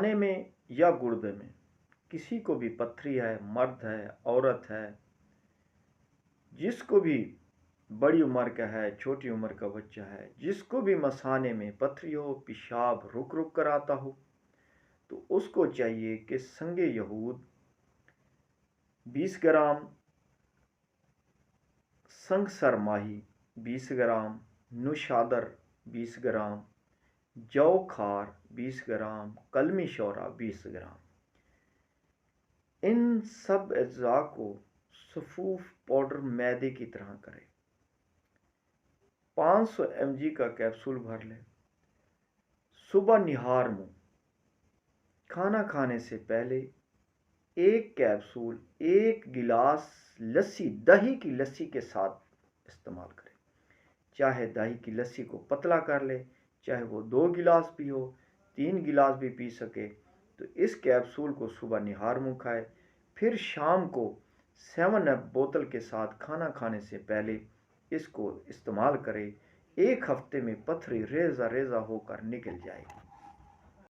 مثانے میں یا گردے میں کسی کو بھی پتھری ہے، مرد ہے، عورت ہے، جس کو بھی بڑی عمر کا ہے، چھوٹی عمر کا بچہ ہے، جس کو بھی مثانے میں پتھری ہو، پیشاب رک رک کر آتا ہو، تو اس کو چاہیے کہ سنگ یہود 20 گرام، سنگ سر ماہی 20 گرام، نوشادر 20 گرام، جو کھار 20 گرام، کلمی شورا 20 گرام، ان سب اجزاء کو صفوف پاؤڈر میدے کی طرح کرے۔ 500 mg کا کیپسول بھر لے۔ صبح نہار منہ کھانا کھانے سے پہلے ایک کیپسول 1 گلاس لسی، دہی کی لسی کے ساتھ استعمال کرے۔ چاہے دہی کی لسی کو پتلا کر لے، چاہے وہ 2 گلاس بھی ہو، 3 گلاس بھی پی سکے، تو اس کیپسول کو صبح نہار منہ کھائے۔ پھر شام کو 7 اپ بوتل کے ساتھ کھانا کھانے سے پہلے اس کو استعمال کرے۔ 1 ہفتے میں پتھری ریزہ ریزہ ہو کر نکل جائے گی۔